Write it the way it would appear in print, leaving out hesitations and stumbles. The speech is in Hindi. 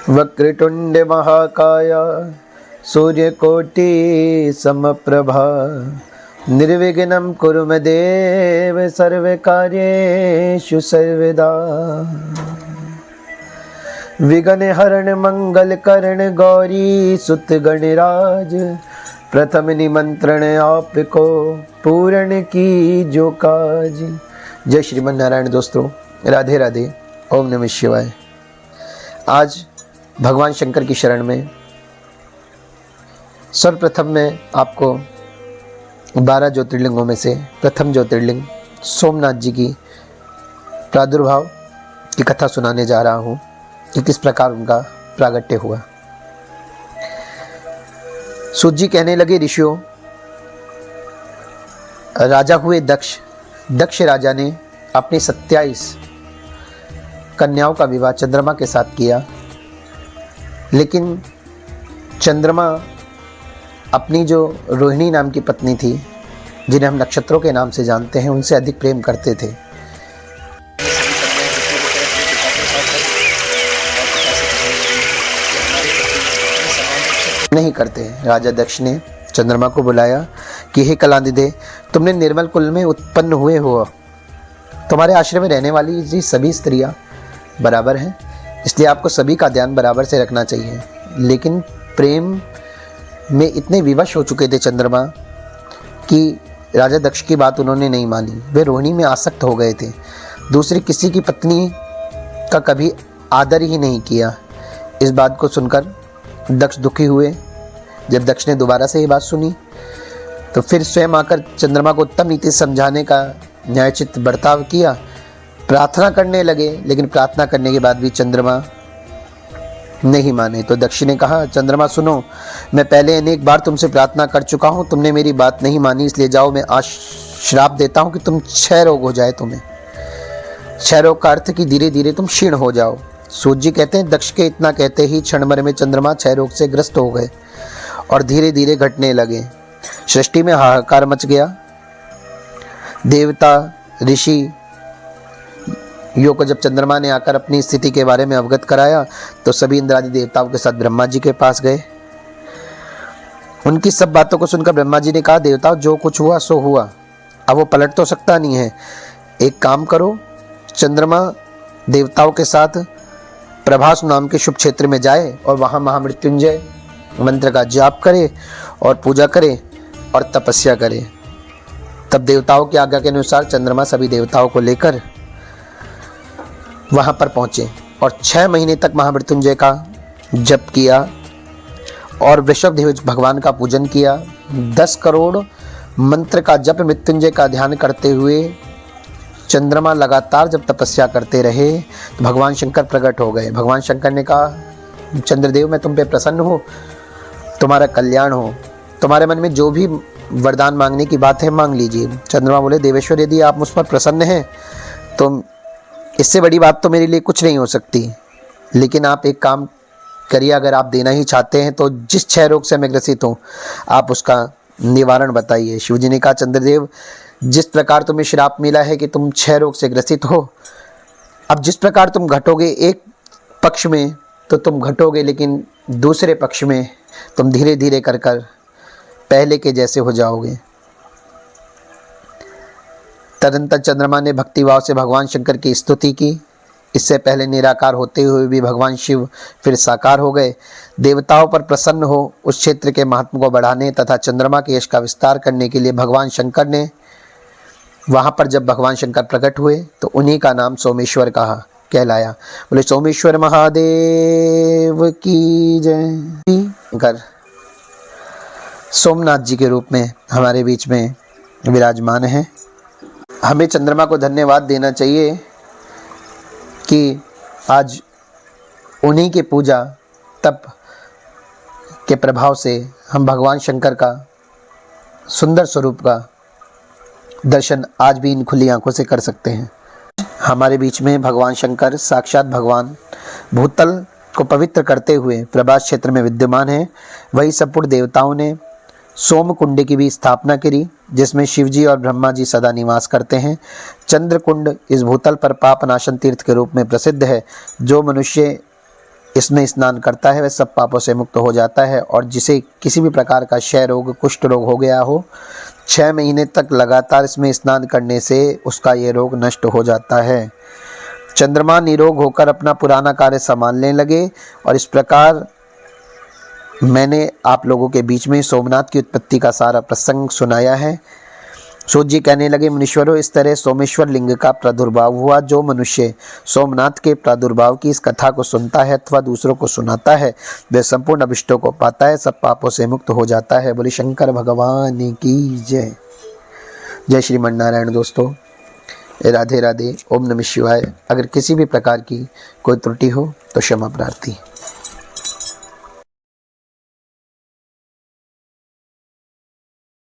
वक्रतुंड महाकाय सूर्यकोटि समप्रभा निर्विघ्नं कुरु मे देव सर्वकार्येषु सर्वदा। विघ्न हरण मंगल करण गौरी सुत गणराज प्रथम निमंत्रण आपको पूर्ण की जो काज। जय श्रीमन नारायण। दोस्तों राधे राधे, ओम नमः शिवाय। आज भगवान शंकर की शरण में सर्वप्रथम मैं आपको 12 ज्योतिर्लिंगों में से प्रथम ज्योतिर्लिंग सोमनाथ जी की प्रादुर्भाव की कथा सुनाने जा रहा हूँ कि किस प्रकार उनका प्रागट्य हुआ। सूत जी कहने लगे, ऋषियों, राजा हुए दक्ष राजा ने अपनी 27 कन्याओं का विवाह चंद्रमा के साथ किया, लेकिन चंद्रमा अपनी जो रोहिणी नाम की पत्नी थी, जिन्हें हम नक्षत्रों के नाम से जानते हैं, उनसे अधिक प्रेम करते थे। नहीं करते। राजा दक्ष ने चंद्रमा को बुलाया कि हे कलानिधे, तुमने निर्मल कुल में उत्पन्न हुए हो, तुम्हारे आश्रम में रहने वाली जी सभी स्त्रियां बराबर हैं, इसलिए आपको सभी का ध्यान बराबर से रखना चाहिए। लेकिन प्रेम में इतने विवश हो चुके थे चंद्रमा कि राजा दक्ष की बात उन्होंने नहीं मानी। वे रोहिणी में आसक्त हो गए थे, दूसरी किसी की पत्नी का कभी आदर ही नहीं किया। इस बात को सुनकर दक्ष दुखी हुए। जब दक्ष ने दोबारा से ये बात सुनी तो फिर स्वयं आकर चंद्रमा को उत्तम नीति समझाने का न्यायोचित बर्ताव किया, प्रार्थना करने लगे। लेकिन प्रार्थना करने के बाद भी चंद्रमा नहीं माने। तो दक्ष ने कहा, चंद्रमा सुनो, मैं पहले अनेक बार तुमसे प्रार्थना कर चुका हूँ, तुमने मेरी बात नहीं मानी, इसलिए जाओ, मैं आज श्राप देता हूँ कि तुम क्षय रोग हो जाए। तुम्हें क्षय रोग का अर्थ कि धीरे धीरे तुम क्षीण हो जाओ। सूत जी कहते हैं, दक्ष के इतना कहते ही क्षण भर में चंद्रमा क्षय रोग से ग्रस्त हो गए और धीरे धीरे घटने लगे। सृष्टि में हाहाकार मच गया। देवता ऋषि यो को जब चंद्रमा ने आकर अपनी स्थिति के बारे में अवगत कराया तो सभी इंद्रादि देवताओं के साथ ब्रह्मा जी के पास गए। उनकी सब बातों को सुनकर ब्रह्मा जी ने कहा, देवताओं, जो कुछ हुआ सो हुआ, अब वो पलट तो सकता नहीं है। एक काम करो, चंद्रमा देवताओं के साथ प्रभास नाम के शुभ क्षेत्र में जाए और वहाँ महामृत्युंजय मंत्र का जाप करे और पूजा करे और तपस्या करे। तब देवताओं की आज्ञा के अनुसार चंद्रमा सभी देवताओं को लेकर वहाँ पर पहुँचे और 6 महीने तक महामृत्युंजय का जप किया और वृषभदेव भगवान का पूजन किया। 10 करोड़ मंत्र का जप मृत्युंजय का ध्यान करते हुए चंद्रमा लगातार जब तपस्या करते रहे तो भगवान शंकर प्रकट हो गए। भगवान शंकर ने कहा, चंद्रदेव, मैं तुम पे प्रसन्न हूँ, तुम्हारा कल्याण हो, तुम्हारे मन में जो भी वरदान मांगने की बात है मांग लीजिए। चंद्रमा बोले, देवेश्वर, यदि आप मुझ पर प्रसन्न हैं तो इससे बड़ी बात तो मेरे लिए कुछ नहीं हो सकती, लेकिन आप एक काम करिए, अगर आप देना ही चाहते हैं तो जिस क्षय रोग से मैं ग्रसित हूँ आप उसका निवारण बताइए। शिव जी ने कहा, चंद्रदेव, जिस प्रकार तुम्हें श्राप मिला है कि तुम क्षय रोग से ग्रसित हो, अब जिस प्रकार तुम घटोगे एक पक्ष में तो तुम घटोगे, लेकिन दूसरे पक्ष में तुम धीरे धीरे कर पहले के जैसे हो जाओगे। तदंतर चंद्रमा ने भक्तिभाव से भगवान शंकर की स्तुति की। इससे पहले निराकार होते हुए भी भगवान शिव फिर साकार हो गए। देवताओं पर प्रसन्न हो उस क्षेत्र के महात्मा को बढ़ाने तथा चंद्रमा के यश का विस्तार करने के लिए भगवान शंकर ने वहाँ पर जब भगवान शंकर प्रकट हुए तो उन्हीं का नाम सोमेश्वर कहलाया। बोले सोमेश्वर महादेव की जय। सोमनाथ जी के रूप में हमारे बीच में विराजमान हैं। हमें चंद्रमा को धन्यवाद देना चाहिए कि आज उन्हीं के पूजा तप के प्रभाव से हम भगवान शंकर का सुंदर स्वरूप का दर्शन आज भी इन खुली आंखों से कर सकते हैं। हमारे बीच में भगवान शंकर साक्षात भगवान भूतल को पवित्र करते हुए प्रभास क्षेत्र में विद्यमान है। वही संपूर्ण देवताओं ने सोम कुंड की भी स्थापना करी, जिसमें शिवजी और ब्रह्मा जी सदा निवास करते हैं। चंद्र कुंड इस भूतल पर पाप नाशन तीर्थ के रूप में प्रसिद्ध है। जो मनुष्य इसमें स्नान करता है वह सब पापों से मुक्त हो जाता है। और जिसे किसी भी प्रकार का क्षय रोग, कुष्ठ रोग हो गया हो, 6 महीने तक लगातार इसमें स्नान करने से उसका ये रोग नष्ट हो जाता है। चंद्रमा निरोग होकर अपना पुराना कार्य संभालने लगे। और इस प्रकार मैंने आप लोगों के बीच में सोमनाथ की उत्पत्ति का सारा प्रसंग सुनाया है। सूत जी कहने लगे, मुनीश्वरों, इस तरह सोमेश्वर लिंग का प्रादुर्भाव हुआ। जो मनुष्य सोमनाथ के प्रादुर्भाव की इस कथा को सुनता है अथवा दूसरों को सुनाता है, वह संपूर्ण अभिष्टों को पाता है, सब पापों से मुक्त हो जाता है। बोले शंकर भगवान की जय। जय श्रीमन नारायण। दोस्तों, राधे राधे, ओम नमः शिवाय। अगर किसी भी प्रकार की कोई त्रुटि हो तो क्षमा प्रार्थी।